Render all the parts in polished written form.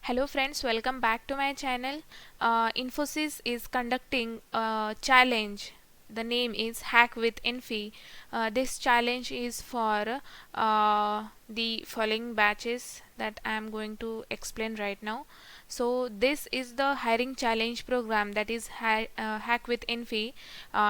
Hello friends, welcome back to my channel. Infosys is conducting a challenge. The name is Hack with Infi. This challenge is for the following batches that I am going to explain right now. So this is the hiring challenge program, that is Hack with Infi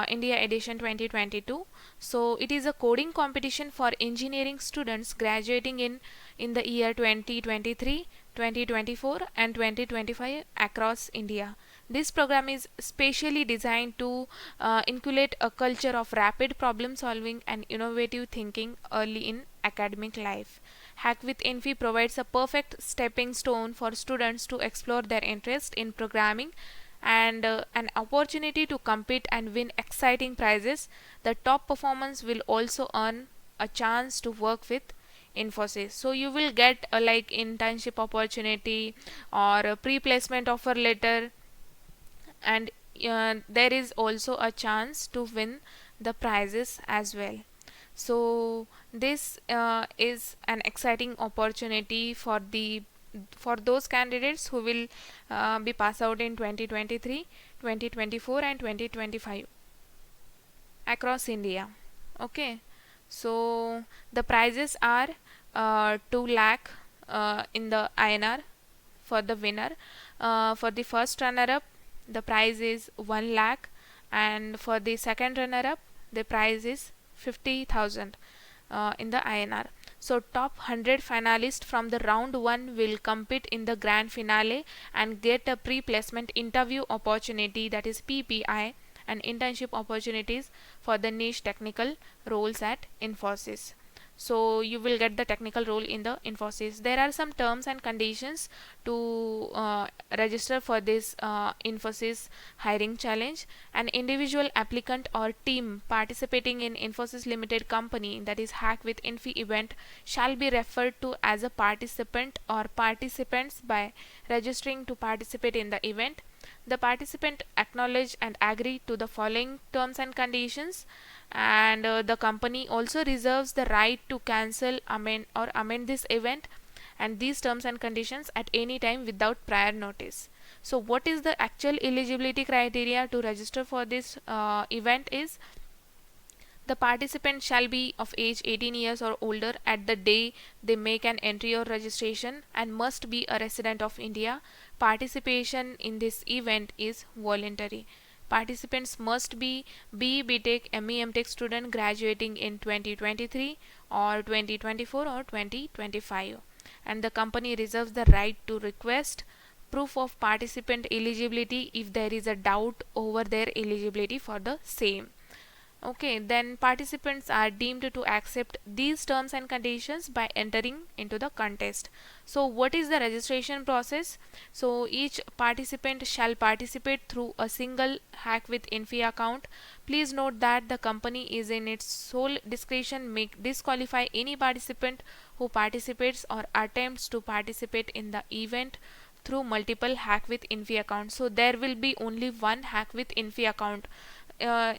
India edition 2022. So it is a coding competition for engineering students graduating in the year 2023, 2024 and 2025 across India. This program is specially designed to inculcate a culture of rapid problem solving and innovative thinking early in academic life. Hack with Infi provides a perfect stepping stone for students to explore their interest in programming and an opportunity to compete and win exciting prizes. The top performance will also earn a chance to work with Infosys. So you will get a like internship opportunity or a pre-placement offer letter, and there is also a chance to win the prizes as well. So this is an exciting opportunity for those candidates who will be passed out in 2023, 2024 and 2025 across India. Okay, so the prizes are 2 lakh in the INR for the winner. For the first runner up, the prize is 1 lakh, and for the second runner up, the prize is 50,000 in the INR. So top 100 finalists from the round 1 will compete in the grand finale and get a pre-placement interview opportunity, that is PPI, and internship opportunities for the niche technical roles at Infosys. So you will get the technical role in the Infosys. There are some terms and conditions to register for this Infosys hiring challenge. An individual applicant or team participating in Infosys Limited Company, that is Hack with Infi event, shall be referred to as a participant or participants by registering to participate in the event. The participant acknowledge and agree to the following terms and conditions, and the company also reserves the right to cancel, amend this event and these terms and conditions at any time without prior notice. So what is the actual eligibility criteria to register for this event is: the participant shall be of age 18 years or older at the day they make an entry or registration and must be a resident of India. Participation in this event is voluntary. Participants must be BTech, ME, MTech student graduating in 2023 or 2024 or 2025, and the company reserves the right to request proof of participant eligibility if there is a doubt over their eligibility for the same. Okay, then participants are deemed to accept these terms and conditions by entering into the contest. So what is the registration process? So each participant shall participate through a single Hack with Infi account. Please note that the company is in its sole discretion may disqualify any participant who participates or attempts to participate in the event through multiple Hack with Infi accounts. So there will be only one Hack with Infi account.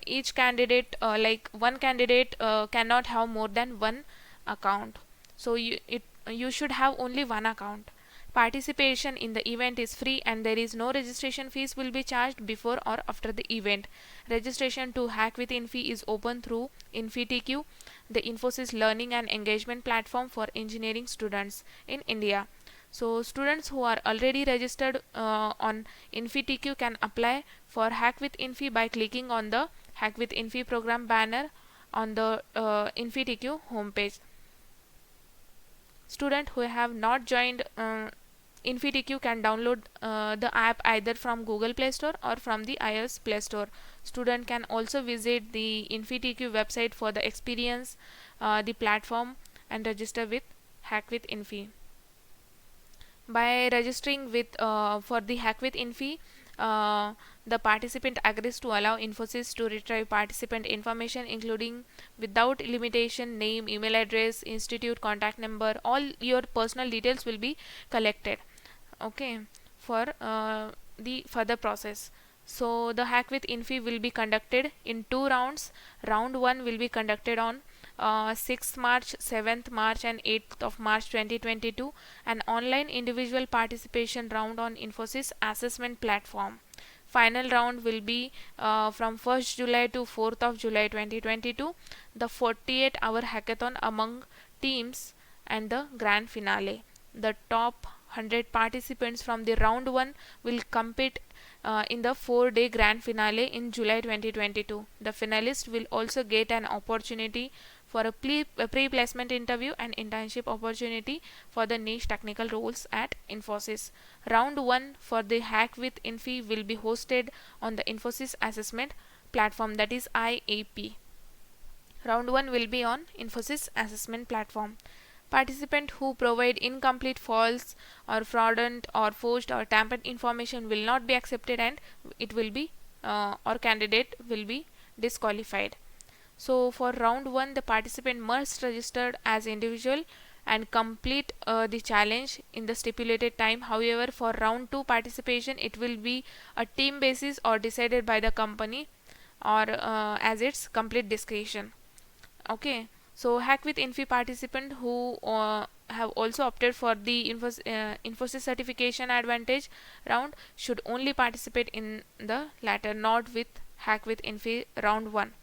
Each candidate, like one candidate cannot have more than one account. So you should have only one account. Participation in the event is free and there is no registration fees will be charged before or after the event. Registration to Hack with Infi is open through InfiTQ, the Infosys learning and engagement platform for engineering students in India. So students who are already registered on InfiTQ can apply for Hack with Infi by clicking on the Hack with Infi program banner on the InfiTQ homepage. Students who have not joined InfiTQ can download the app either from Google Play Store or from the iOS Play Store. Student can also visit the InfiTQ website for the experience, the platform, and register with Hack with Infi. By registering with for the Hack with Infi, the participant agrees to allow Infosys to retrieve participant information including without limitation name, email address, institute contact number. All your personal details will be collected, okay, for the further process. So the Hack with Infi will be conducted in 2 rounds. Round 1 will be conducted on 6th March, 7th March and 8th of March 2022, an online individual participation round on Infosys assessment platform. Final round will be from 1st July to 4th of July 2022, the 48-hour hackathon among teams, and the grand finale. The top 100 participants from the round 1 will compete in the 4-day grand finale in July 2022. The finalists will also get an opportunity for a pre-placement interview and internship opportunity for the niche technical roles at Infosys. Round 1 for the Hack with Infi will be hosted on the Infosys assessment platform, that is IAP. Round 1 will be on Infosys assessment platform. Participants who provide incomplete, false, or fraudulent, or forged, or tampered information will not be accepted, and it will be or candidate will be disqualified. So for round 1, the participant must register as individual and complete the challenge in the stipulated time. However, for round 2 participation, it will be a team basis or decided by the company or as its complete discretion. Okay, so Hack with Infi participant who have also opted for the Infosys certification advantage round should only participate in the latter, not with Hack with Infi round 1,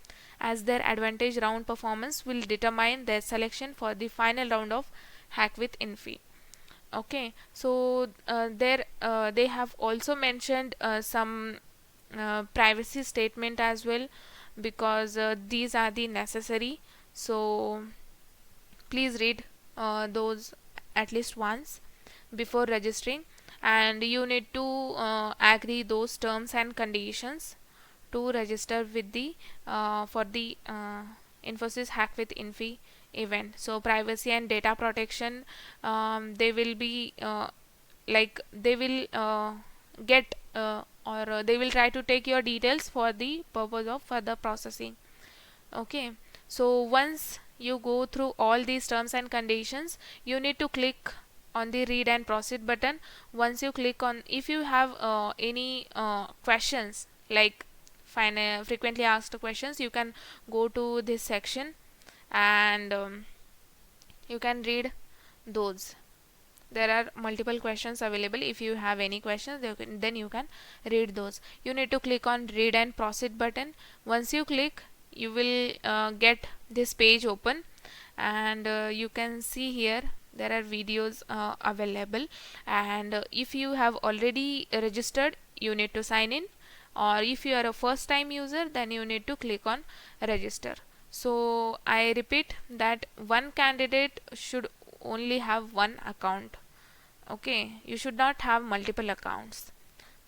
as their advantage round performance will determine their selection for the final round of Hack with Infi. Okay, so there they have also mentioned some privacy statement as well, because these are the necessary. So please read those at least once before registering, and you need to agree those terms and conditions to register with the for the Infosys Hack with Infi event. So privacy and data protection, they will be they will get or they will try to take your details for the purpose of further processing. Okay, so once you go through all these terms and conditions, you need to click on the read and proceed button. Once you click on, if you have any questions like frequently asked questions, you can go to this section and you can read those. There are multiple questions available. If you have any questions, then you can read those. You need to click on read and proceed button. Once you click, you will get this page open, and you can see here there are videos available, and if you have already registered, you need to sign in, or if you are a first time user, then you need to click on register. So I repeat that one candidate should only have one account. Okay, you should not have multiple accounts.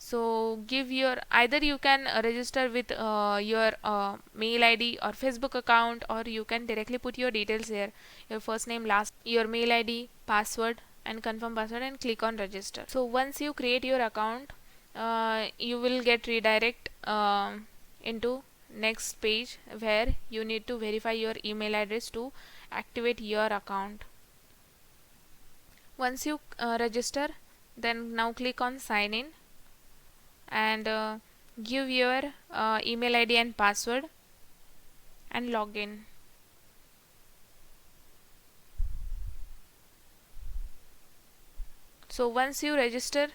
So give your, either you can register with your mail ID or Facebook account, or you can directly put your details here, your first name, last, your mail ID, password, and confirm password, and click on register. So once you create your account, you will get redirect into next page where you need to verify your email address to activate your account. Once you register, then now click on sign in and give your email ID and password and log in. So once you register,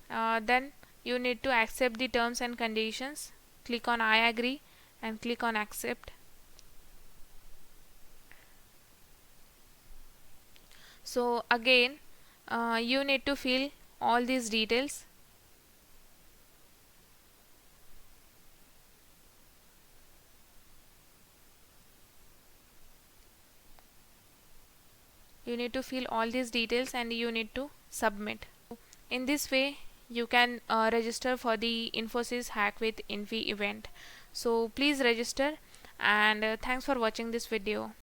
then you need to accept the terms and conditions. Click on I agree and click on accept. So again, you need to fill all these details. You need to fill all these details and you need to submit. In this way, you can register for the Infosys Hack with Infi event. So please register, and thanks for watching this video.